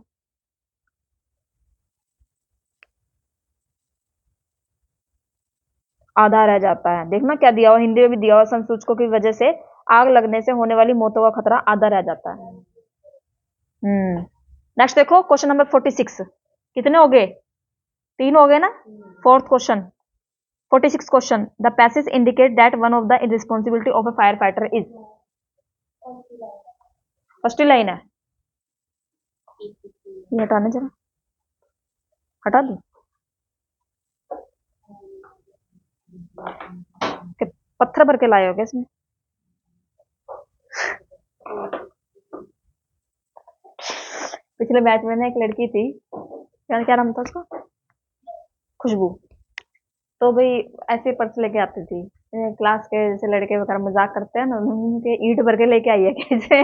आधा रह जाता है, देखना क्या दिया हुआ, हिंदी में भी दिया हुआ, संसूचकों की वजह से आग लगने से होने वाली मौतों का खतरा आधा रह जाता है। नेक्स्ट देखो, क्वेश्चन नंबर 46, कितने हो गए? 3 हो गए ना। Fourth question, 46 question, the passage indicate that one of the responsibility of a fire fighter is, first line है, ये हटाने जरा, हटा दो, पत्थर भर के लाए हो क्या इसमें? पिछले बैच में ना एक लड़की थी, क्या नाम था उसका, खुशबू। तो भाई ऐसे पर्स लेके आती थी, क्लास के जैसे लड़के वगैरह मजाक करते हैं ना, उनके ईंट भर के लेके आई है कैसे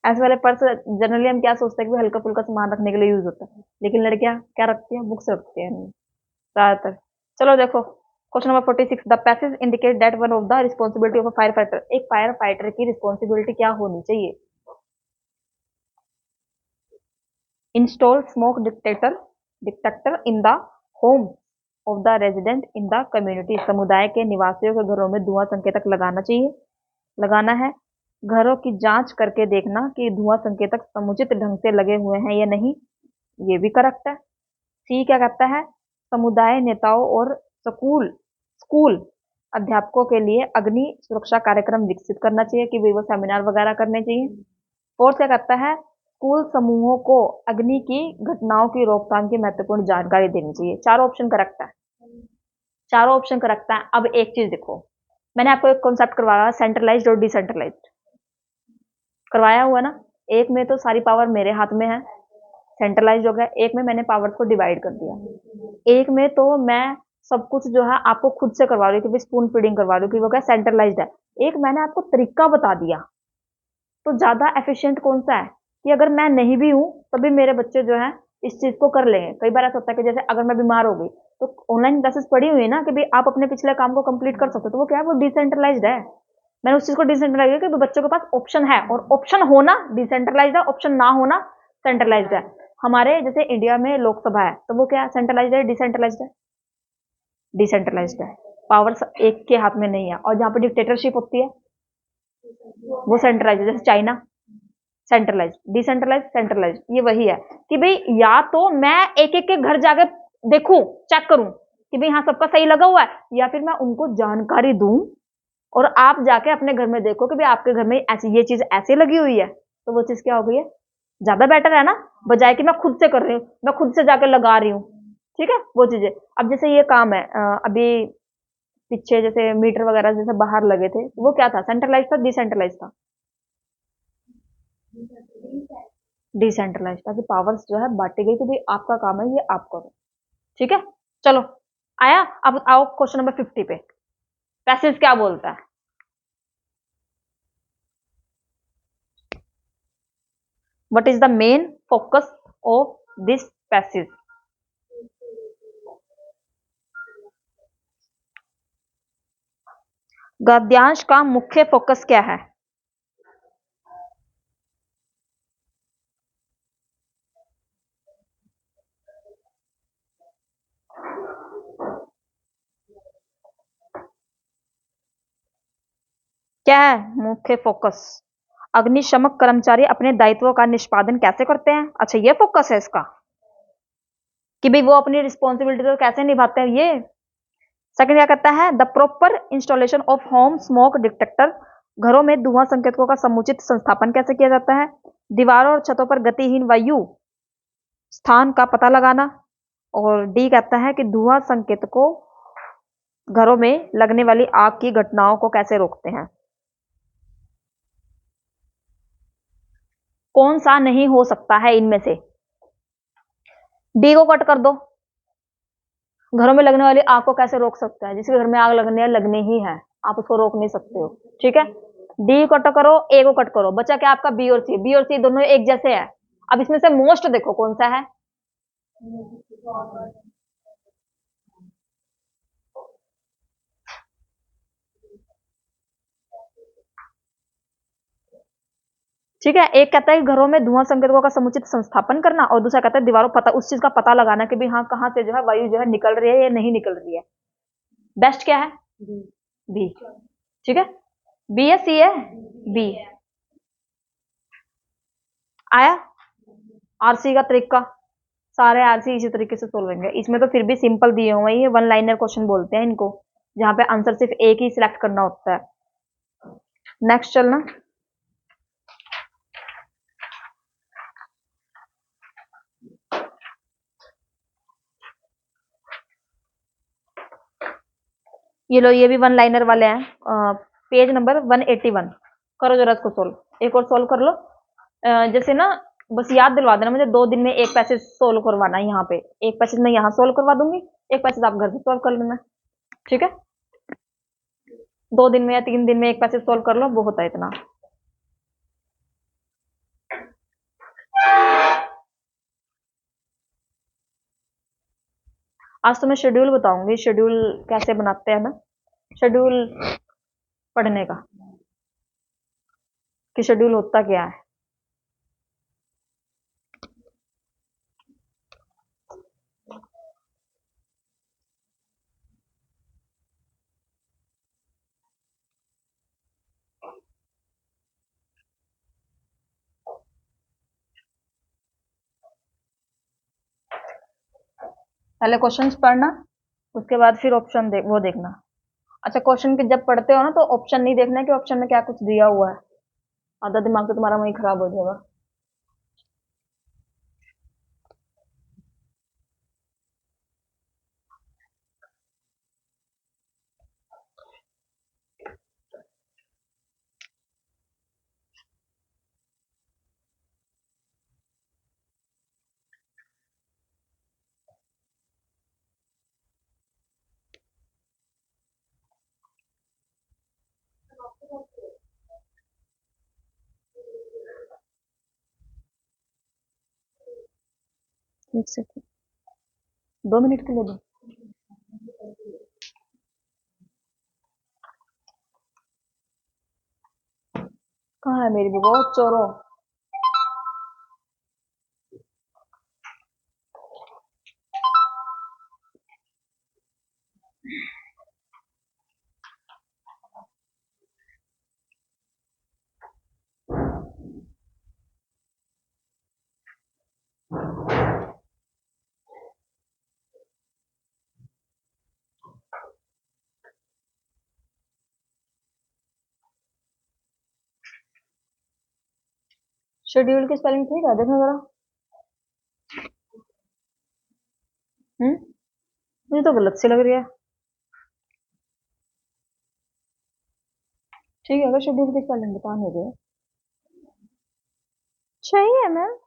ऐसे वाले पर्स जनरली हम क्या सोचते हैं कि हल्का फुल्का सामान रखने के लिए यूज होता है, लेकिन लड़कियां क्या रखती हैं? बुक्स रखती हैं ज्यादातर। चलो देखो, question number 46, the passage indicate that one of the responsibility of a fire fighter, एक फायर फाइटर की रिस्पॉन्सिबिलिटी क्या होनी चाहिए? Install smoke detector in the home of the resident in the community, समुदाय के निवासियों के घरों में धुआं संकेतक लगाना चाहिए, लगाना है। घरों की जांच करके देखना कि धुआं संकेतक समुचित ढंग से लगे हुए हैं या नहीं, ये भी करेक्ट है। सी क्या कहता है? समुदाय नेताओं और स्कूल स्कूल अध्यापकों के लिए अग्नि सुरक्षा कार्यक्रम विकसित करना चाहिए, कि वे वो सेमिनार वगैरह करने चाहिए। फोर्थ क्या कहता है? स्कूल समूहों को अग्नि की घटनाओं की रोकथाम की महत्वपूर्ण जानकारी देनी चाहिए। चारों ऑप्शन करेक्ट है, चारों ऑप्शन करेक्ट है। अब एक चीज देखो, मैंने आपको एक कॉन्सेप्ट करवाया, सेंट्रलाइज्ड और डिसेंट्रलाइज्ड करवाया हुआ ना। एक में तो सारी पावर मेरे हाथ में है, सेंट्रलाइज हो गया। एक में मैंने पावर को डिवाइड कर दिया। एक में तो मैं सब कुछ जो है आपको खुद से करवा रही हूँ, कि स्पून फीडिंग करवा रही हूँ, कि वो क्या सेंट्रलाइज्ड है। एक मैंने आपको तरीका बता दिया, तो ज्यादा एफिशिएंट कौन सा है, कि अगर मैं नहीं भी हूँ तभी मेरे बच्चे जो है इस चीज को कर लेंगे। कई बार ऐसा होता है कि जैसे अगर मैं बीमार हो गई तो ऑनलाइन क्लासेस पड़ी हुई है ना, कि भाई आप अपने पिछले काम को कंप्लीट कर सकते हो, तो वो क्या है, वो डिसेंट्रलाइज्ड है। मैंने उस चीज को डिसेंट्रलाइज किया कि बच्चों के पास ऑप्शन है, और ऑप्शन होना डिसेंट्रलाइज्ड है, ऑप्शन ना होना सेंट्रलाइज्ड है। हमारे जैसे इंडिया में लोकसभा है, तो वो क्या सेंट्रलाइज्ड है डिसेंट्रलाइज्ड है? डिसेंट्रलाइज्ड है। पावर एक के हाथ में नहीं है। और जहां पर डिक्टेटरशिप होती है वो सेंट्रलाइज्ड है, जैसे चाइना। सेंट्रलाइज डिसेंट्रलाइज सेंट्रलाइज, ये वही है कि भाई या तो मैं एक एक के घर जाके देखूं, चेक करूं कि भाई हाँ सबका सही लगा हुआ है, या फिर मैं उनको जानकारी दूं और आप जाके अपने घर में देखो कि भाई आपके घर में ऐसी ये चीज ऐसे लगी हुई है, तो वो चीज क्या हो गई है, ज्यादा बेटर है ना, बजाय कि मैं खुद से कर रही हूँ, मैं खुद से जाके लगा रही हूँ। ठीक है, वो चीजें। अब जैसे ये काम है, अभी पीछे जैसे मीटर वगैरह जैसे बाहर लगे थे, तो वो क्या था, सेंट्रलाइज था डिसेंट्रलाइज था? डिसेंट्रलाइज, ताकि पावर्स जो है बांटी गई कि भाई आपका काम है ये आप करो। ठीक है, चलो आया। अब आओ क्वेश्चन नंबर 50 पे। पैसेज क्या बोलता है? What is the main focus of this passage? गद्यांश का मुख्य फोकस क्या है? क्या है मुख्य फोकस? अग्निशमक कर्मचारी अपने दायित्वों का निष्पादन कैसे करते हैं, अच्छा ये फोकस है इसका, कि भाई वो अपनी रिस्पॉन्सिबिलिटी तो कैसे निभाते हैं ये। सेकंड क्या कहता है? The proper installation of home smoke detector, घरों में धुआं संकेतकों का समुचित संस्थापन कैसे किया जाता है। दीवारों और छतों पर गतिहीन वायु स्थान का पता लगाना। और डी कहता है कि धुआं संकेतकों घरों में लगने वाली आग की घटनाओं को कैसे रोकते हैं। कौन सा नहीं हो सकता है इनमें से? डी को कट कर दो। घरों में लगने वाली आग को कैसे रोक सकता है? जिसके घर में आग लगने है लगनी ही है, आप उसको रोक नहीं सकते हो। ठीक है, डी को कट करो, ए को कट करो, बचा क्या आपका? बी और सी। बी और सी दोनों एक जैसे है। अब इसमें से मोस्ट देखो कौन सा है। ठीक है, एक कहता है कि घरों में धुआं संकेतकों का समुचित संस्थापन करना, और दूसरा कहता है दीवारों पता उस चीज का पता लगाना कि भाई हाँ कहां से जो है वायु जो है निकल रही है या नहीं निकल रही है। बेस्ट क्या है? बी। ठीक है, बी है, सी है, बी। आया आरसी का तरीका? सारे आरसी इसी तरीके से सोल्व होंगे। इसमें तो फिर भी सिंपल दिए हुए हैं, ये वन लाइनर क्वेश्चन बोलते हैं इनको, जहां पे आंसर सिर्फ एक ही सिलेक्ट करना होता है। नेक्स्ट चलना। ये लो, ये भी वन लाइनर वाले हैं। Page number 181। करो जरा इसको सोल्व, एक और सोल्व कर लो। जैसे ना, बस याद दिलवा देना मुझे, 2 दिन में एक पैसेज सोल्व करवाना है। यहाँ पे एक पैसेज मैं यहाँ सोल्व करवा दूंगी, एक पैसेज आप घर से सोल्व कर लेना। ठीक है, 2 दिन में या 3 दिन में एक पैसेज सोल्व कर लो, बहुत है इतना। आज तो मैं शेड्यूल बताऊंगी, शेड्यूल कैसे बनाते हैं ना, शेड्यूल पढ़ने का, कि शेड्यूल होता क्या है। पहले क्वेश्चंस पढ़ना, उसके बाद फिर ऑप्शन देख वो देखना। अच्छा, क्वेश्चन के जब पढ़ते हो ना तो ऑप्शन नहीं देखना है कि ऑप्शन में क्या कुछ दिया हुआ है, आधा दिमाग तो तुम्हारा वहीं खराब हो जाएगा। एक सेकंड, 2 मिनट के लिए दो। कहाँ है मेरी बुआ? चोरो। शेड्यूल की स्पेलिंग ठीक है, देखना जरा। मुझे तो गलत सी लग रही है। ठीक है, अगर शेड्यूल की स्पेलिंग बता नहीं रहे। चाहिए मैम।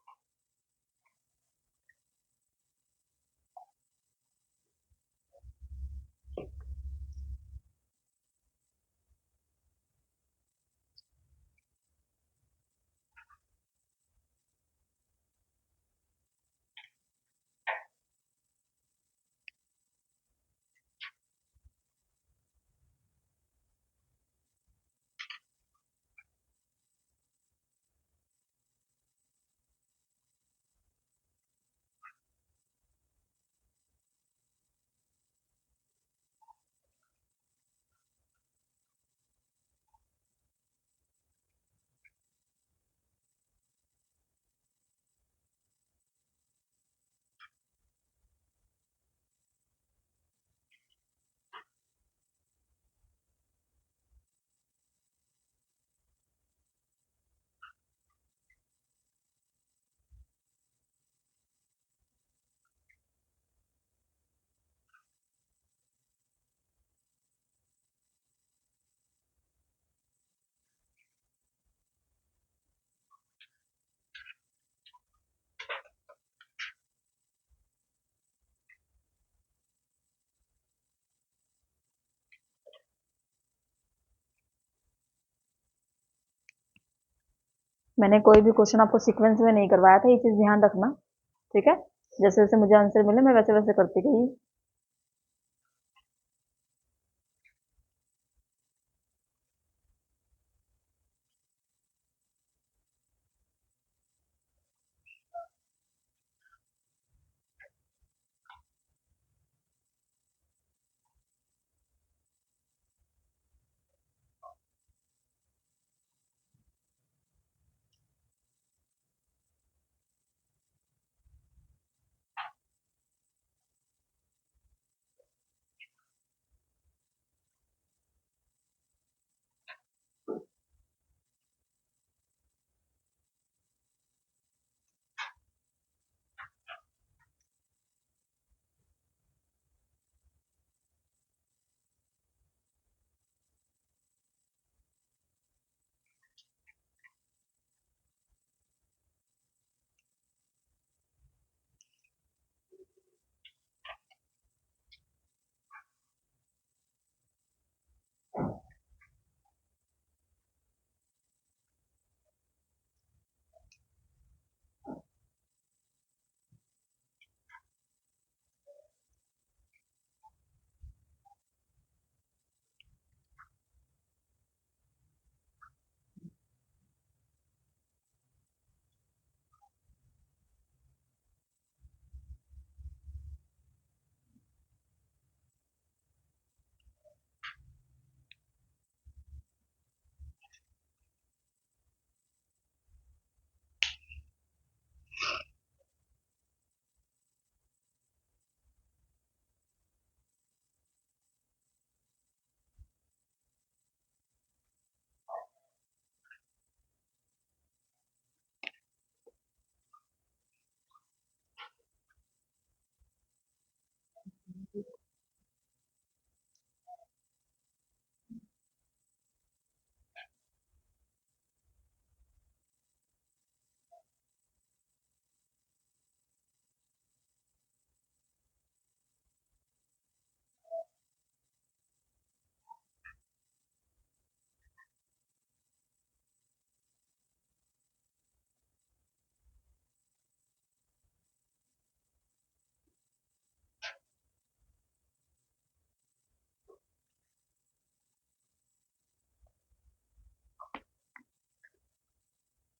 मैंने कोई भी क्वेश्चन आपको सीक्वेंस में नहीं करवाया था, ये चीज ध्यान रखना। ठीक है, जैसे जैसे मुझे आंसर मिले मैं वैसे वैसे करती गई।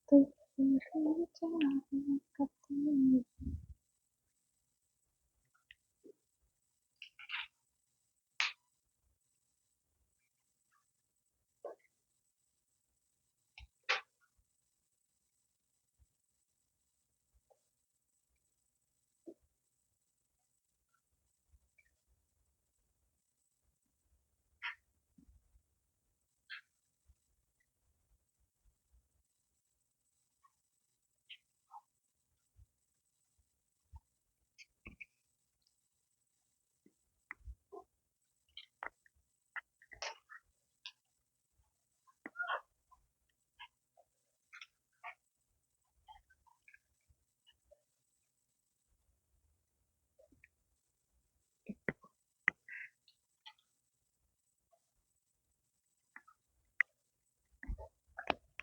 तो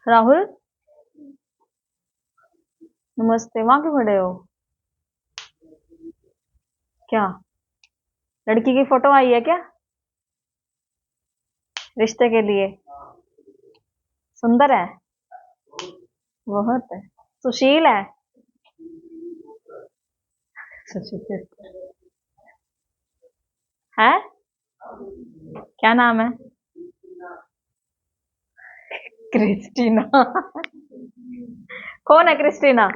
राहुल नमस्ते। वहां क्यों खड़े हो? क्या लड़की की फोटो आई है क्या रिश्ते के लिए? सुंदर है बहुत है। सुशील है। सुशील है। क्या नाम है? क्रिस्टीना। कौन है क्रिस्टीना?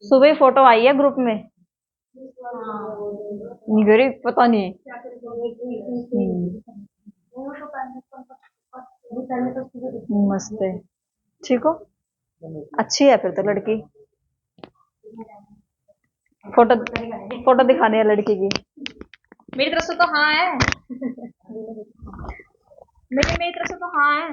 सुबह फोटो आई है ग्रुप में। गरीब पता नहीं। नमस्ते। ठीक हो? अच्छी है फिर तो लड़की। फोटो फोटो दिखानी है लड़की की। मेरी तरफ से तो हाँ है। मेरी तरफ से तो हाँ है।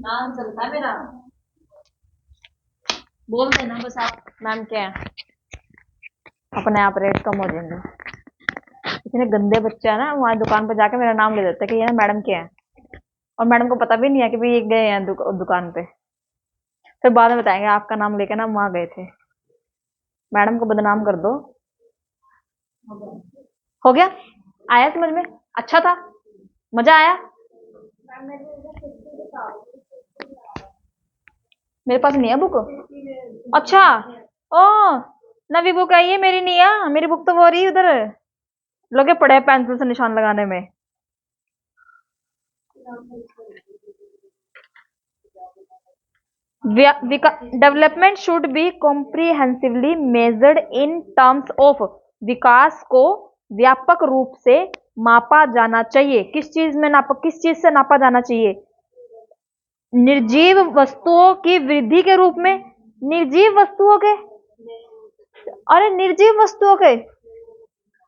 नाम चलता है मेरा। बोल देना बस आप मैम क्या है। अपने आप रेट कम हो जाएंगे। इतने गंदे बच्चे हैं ना वहाँ दुकान पर जाके मेरा नाम ले देते हैं कि ये ना मैडम क्या है। और मैडम को पता भी नहीं है कि भाई ये गए हैं दुकान पे। फिर बाद में बताएंगे आपका नाम लेके ना वहां गए थे। मैडम को बदनाम कर दो। हो गया? आया समझ में? अच्छा था? मजा आया? मेरे पास नहीं है बुक। अच्छा। ओ नवी बुक आई है मेरी नहीं है। मेरी बुक तो वो रही उधर लगे पड़े हैं पेंसिल से निशान लगाने में। Development should be comprehensively measured in terms of. विकास को व्यापक रूप से मापा जाना चाहिए। किस चीज से नापा जाना चाहिए? निर्जीव वस्तुओं की वृद्धि के रूप में। निर्जीव वस्तुओं के? अरे निर्जीव वस्तुओं के।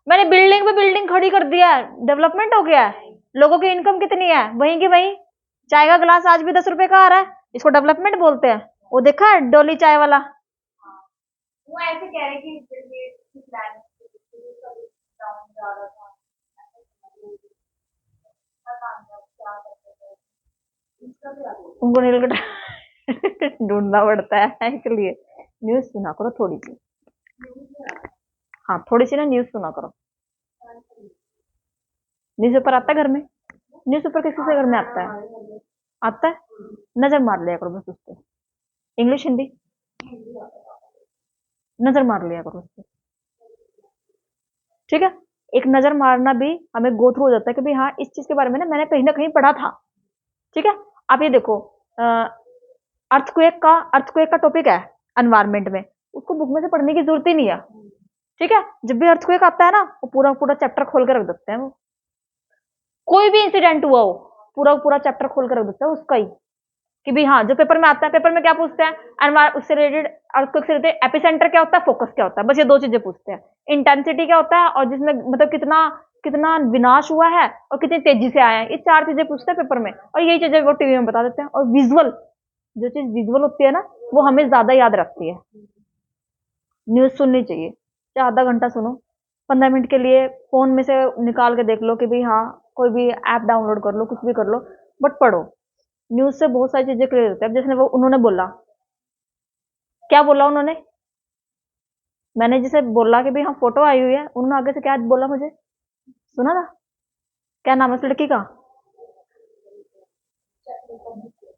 मैंने बिल्डिंग पे बिल्डिंग खड़ी कर दिया है डेवलपमेंट हो गया है। लोगों की इनकम कितनी है वहीं की वहीं। चाय का गिलास आज भी 10 रुपए का आ रहा है। इसको डेवलपमेंट बोलते हैं। वो देखा है डोली चाय वाला? वो ऐसे कह रहे कि उनको नीलकंठ ढूंढना पड़ता है इसलिए। न्यूज सुना करो थोड़ी सी। हाँ थोड़ी सी ना न्यूज सुना करो। न्यूज पेपर आता है घर में? न्यूज पेपर किसी से घर में आता है? आता है। नजर मार लिया करो बस उस पर। इंग्लिश हिंदी नजर मार लिया करो उस पर। ठीक है। एक नजर मारना भी हमें गो थ्रू हो जाता है कि भाई हाँ इस चीज के बारे में ना कहीं पढ़ा था। ठीक है। आप ये देखो अर्थक्वेक का टॉपिक है एनवायरमेंट में। उसको बुक में से पढ़ने की जरूरत ही नहीं है। ठीक है। जब भी अर्थक्वेक आता है ना वो पूरा पूरा चैप्टर खोल के रख देते हैं वो। कोई भी इंसिडेंट हुआ हो पूरा पूरा चैप्टर खोल कर रख देता है उसका ही। कि भी हाँ जो पेपर में आता है। पेपर में क्या पूछते हैं? उससे रिलेटेड अर्थक्वेक से रिलेटेड एपिसेंटर क्या होता है फोकस क्या होता है बस ये दो चीजें पूछते हैं। इंटेंसिटी क्या होता है और जिसमें मतलब कितना कितना विनाश हुआ है और कितनी तेजी से आया है। ये चार चीजें पूछते हैं पेपर में और यही चीजें वो टीवी में बता देते हैं। और विजुअल जो चीज विजुअल होती है ना वो हमें ज्यादा याद रखती है। न्यूज सुननी चाहिए चाहे आधा घंटा सुनो 15 मिनट के लिए फोन में से निकाल के देख लो कि भाई हाँ कोई भी ऐप डाउनलोड कर लो कुछ भी कर लो बट पढ़ो। न्यूज से बहुत सारी चीजें क्लियर होती है। अब जैसे वो उन्होंने बोला क्या बोला उन्होंने? मैंने जिसे बोला कि भाई हाँ फोटो आई हुई है उन्होंने आगे से क्या बोला मुझे? सुना ना? क्या नाम है उस लड़की का?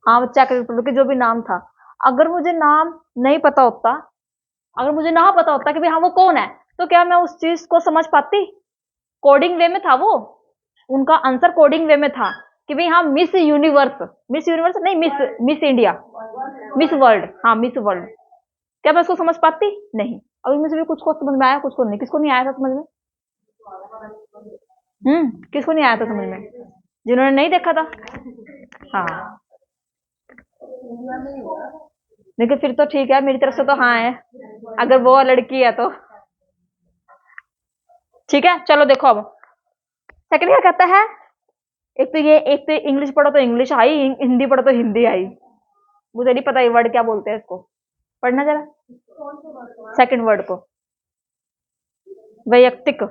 हाँ, वो चेक रिपब्लिक, जो भी नाम था। अगर मुझे नाम नहीं पता होता, अगर मुझे ना पता होता कि भाई हाँ वो कौन है, तो क्या मैं उस चीज को समझ पाती? कोडिंग वे में था वो, उनका आंसर कोडिंग वे में था कि भाई हाँ मिस यूनिवर्स, मिस यूनिवर्स नहीं, miss miss India, miss world, हाँ मिस वर्ल्ड। क्या मैं उसको समझ पाती? नहीं। अभी मुझे भी कुछ को समझ में आया, कुछ को नहीं। किसको नहीं आया था समझ में? किसको नहीं आया था समझ में? जिन्होंने नहीं देखा था। हाँ, लेकिन फिर तो ठीक है, मेरी तरफ से तो हाँ है, अगर वो लड़की है तो। ठीक है, चलो देखो अब सेकंड क्या कहता है। एक तो ये, एक तो इंग्लिश पढ़ो तो इंग्लिश आई, हिंदी पढ़ो तो हिंदी आई। मुझे नहीं पता ये वर्ड क्या बोलते हैं इसको, पढ़ना जरा सेकंड वर्ड को। वैयक्तिक,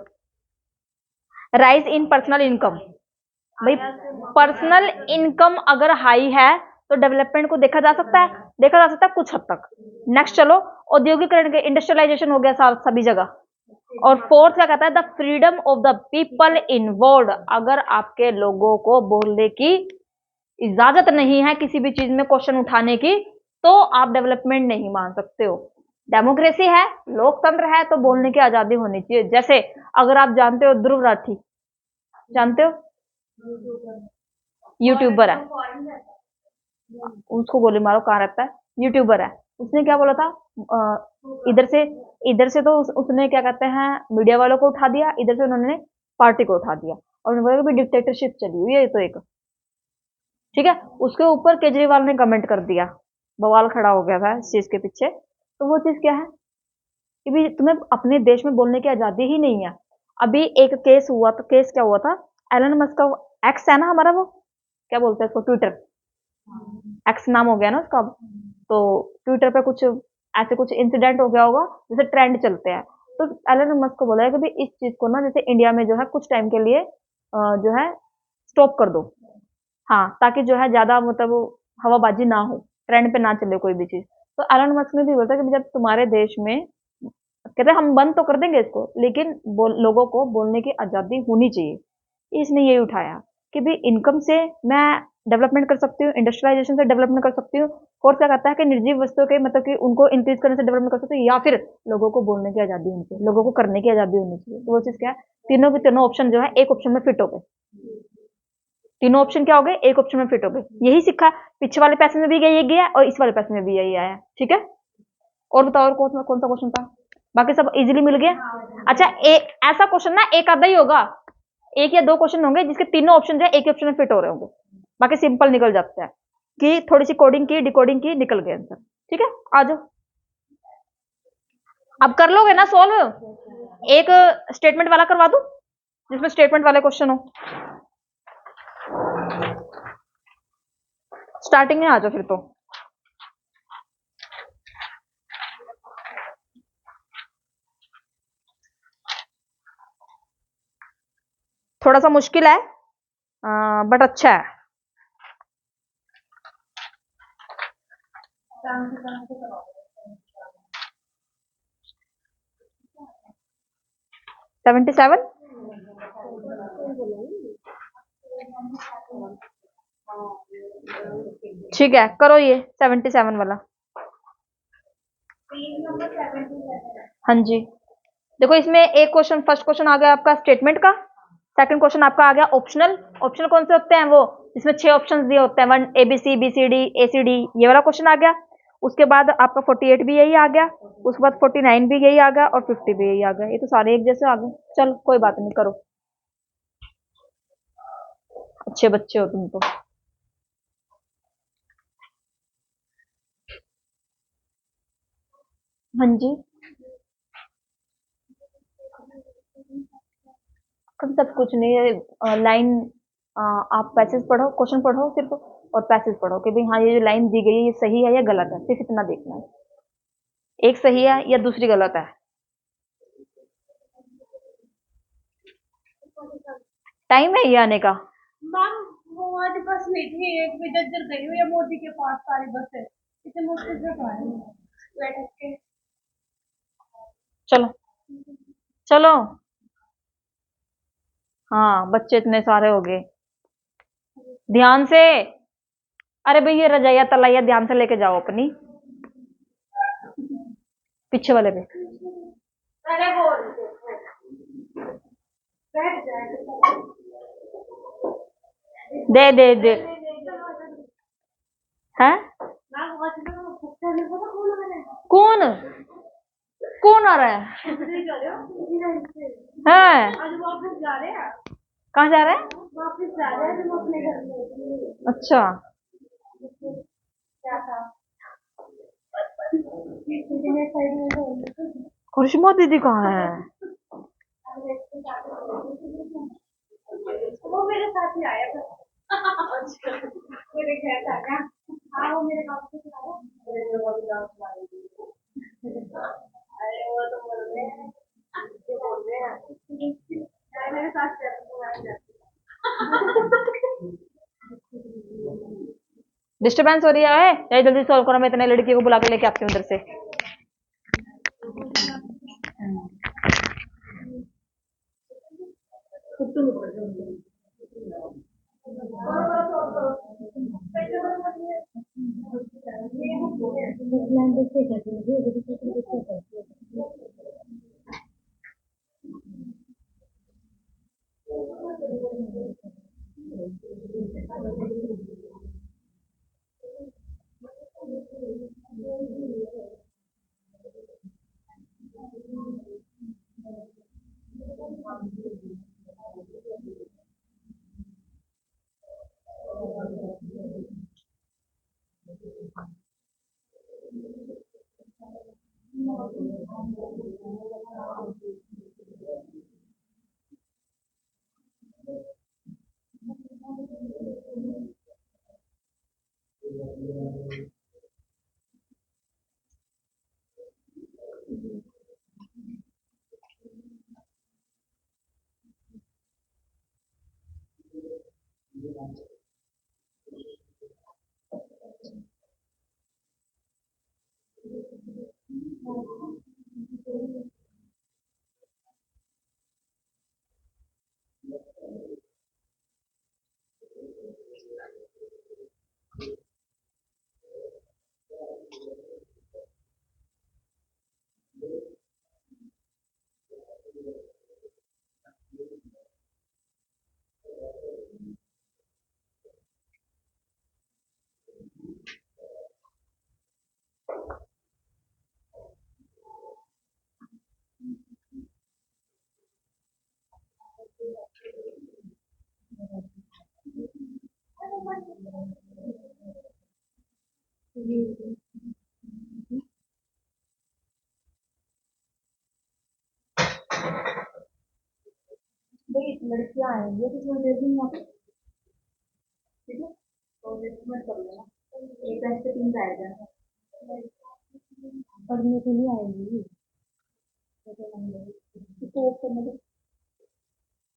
राइज इन पर्सनल इनकम। भाई पर्सनल इनकम अगर हाई है तो डेवलपमेंट को देखा जा सकता है, देखा जा सकता है कुछ हद तक। नेक्स्ट चलो, औद्योगिकरण के इंडस्ट्रियलाइजेशन हो गया सभी जगह। और फोर्थ क्या कहता है, the freedom of the people involve. अगर आपके लोगों को बोलने की इजाजत नहीं है किसी भी चीज में क्वेश्चन उठाने की, तो आप डेवलपमेंट नहीं मान सकते हो। डेमोक्रेसी है, लोकतंत्र है, तो बोलने की आजादी होनी चाहिए। जैसे अगर आप जानते हो ध्रुव राठी, जानते हो? यूट्यूबर है, उसको गोली मारो, कहाँ रहता है? यूट्यूबर है। उसने क्या बोला था, इधर से तो उसने क्या कहते हैं, मीडिया वालों को उठा दिया, इधर से उन्होंने पार्टी को उठा दिया, और उन्होंने बोला कि डिक्टेटरशिप चली हुई है ये तो एक। ठीक है, उसके ऊपर केजरीवाल ने कमेंट कर दिया, बवाल खड़ा हो गया था इस चीज के पीछे। तो वो चीज क्या है कि भी तुम्हें अपने देश में बोलने की आजादी ही नहीं है। अभी एक केस हुआ, तो केस क्या हुआ था, एलन मस्क का एक्स है ना हमारा, वो क्या बोलते हैं इसको, ट्विटर, एक्स नाम हो गया ना उसका अब। तो ट्विटर पे कुछ ऐसे कुछ इंसिडेंट हो गया होगा, जैसे ट्रेंड चलते हैं। तो एलन मस्क को बोला है कि भाई इस चीज को ना, जैसे इंडिया में जो है कुछ टाइम के लिए जो है स्टॉप कर दो। हाँ, ताकि जो है ज्यादा मतलब हवाबाजी ना हो, ट्रेंड पे ना चले कोई भी चीज। तो एलन मस्क ने भी बोला कि जब तुम्हारे देश में, कहते हैं, हम बंद तो कर देंगे इसको, लेकिन लोगों को बोलने की आजादी होनी चाहिए। इसने ये उठाया कि भाई इनकम से मैं डेवलपमेंट कर सकती हूँ, इंडस्ट्रियलाइजेशन से डेवलपमेंट कर सकती हूँ। और क्या कहता है कि निर्जीव वस्तुओं के मतलब कि उनको इंक्रीज करने से डेवलपमेंट कर सकती हूँ, या फिर लोगों को बोलने की आजादी होनी चाहिए, लोगों को करने की आजादी होनी चाहिए। तो वो चीज क्या है, तीनों के तीनों ऑप्शन जो है एक ऑप्शन में फिट हो गए। तीनों ऑप्शन क्या हो गए, एक ऑप्शन में फिट हो गए। यही सीखा, पीछे वाले पैसे में भी यही गया और इस वाले पैसे में भी यही आया। ठीक है, और बताओ, और कौन सा क्वेश्चन था? बाकी सब इजीली मिल गया। अच्छा, ऐसा क्वेश्चन ना एक आधा ही होगा, एक या दो क्वेश्चन होंगे जिसके तीनों ऑप्शन जो है एक ही ऑप्शन में फिट हो रहे होंगे। बाकी सिंपल निकल जाते हैं कि थोड़ी सी कोडिंग की, डिकोडिंग की, निकल गए आंसर। ठीक है, आ जाओ, अब कर लोगे ना सॉल्व। एक स्टेटमेंट वाला करवा दूं, जिसमें स्टेटमेंट वाले क्वेश्चन हो। स्टार्टिंग में आ जाओ फिर तो। थोड़ा सा मुश्किल है, बट अच्छा है। सेवेंटी सेवन, ठीक है, करो ये 77 वाला। हाँ जी, देखो इसमें एक क्वेश्चन, फर्स्ट क्वेश्चन आ गया आपका स्टेटमेंट का। सेकंड क्वेश्चन आपका आ गया ऑप्शनल। ऑप्शनल कौन से होते हैं, वो जिसमें 6 ऑप्शंस दिए होते हैं, 1 ABC BCD ACD, ये वाला क्वेश्चन आ गया। उसके बाद आपका 48 भी यही आ गया, उसके बाद 49 भी यही आ गया, और 50 भी यही आ गया। ये तो सारे एक जैसे आ गए। चल कोई बात नहीं, करो, अच्छे बच्चे हो तुम तो। हाँ जी, सब कुछ नहीं है, लाइन, आप पैसेज पढ़ो, क्वेश्चन पढ़ो सिर्फ, और पैसेज पढ़ो कि भाई हाँ ये जो लाइन दी गई है ये सही है या गलत है, सिर्फ इतना देखना है, एक सही है या दूसरी गलत है। टाइम है ये आने का।
मैम वो आज बस नहीं थी, एक भी जज्जर गई हुई है मोदी के पास, सारी बसें इतने मुश्किल से तो आए बैठ के।
चलो चलो, हाँ बच्चे इतने सारे हो गए। ध्यान से। अरे भाई ये रजाइया तलाइया ध्यान से लेके जाओ अपनी, पीछे वाले पे।
अरे बोल बैठ जाए।
दे दे दे। हैं? कौन कौन आ रहा है? हैं?
आज वापस जा रहे हैं।
कहाँ जा रहा है?
वापस जा रहे हैं हम अपने घर में।
अच्छा।
क्या था?
करिश्मा दीदी कहाँ है?
वो मेरे साथ ही आया था। मेरे घर था क्या? हाँ वो मेरे गाँव से आया। अरे वो तो बोल रहे हैं, ये बोल रहे हैं मेरे साथ
डिस्टरबेंस हो रही है? जल्दी जल्दी सॉल्व करो, मैं इतने लड़की को बुला के लेके आती हूँ उधर से। लड़कियां आएंगी तो मैं दे दूंगा, ठीक है? तो रिकमेंड कर लेना, एक टाइम से 3 आएगा पढ़ने के लिए आएंगी तो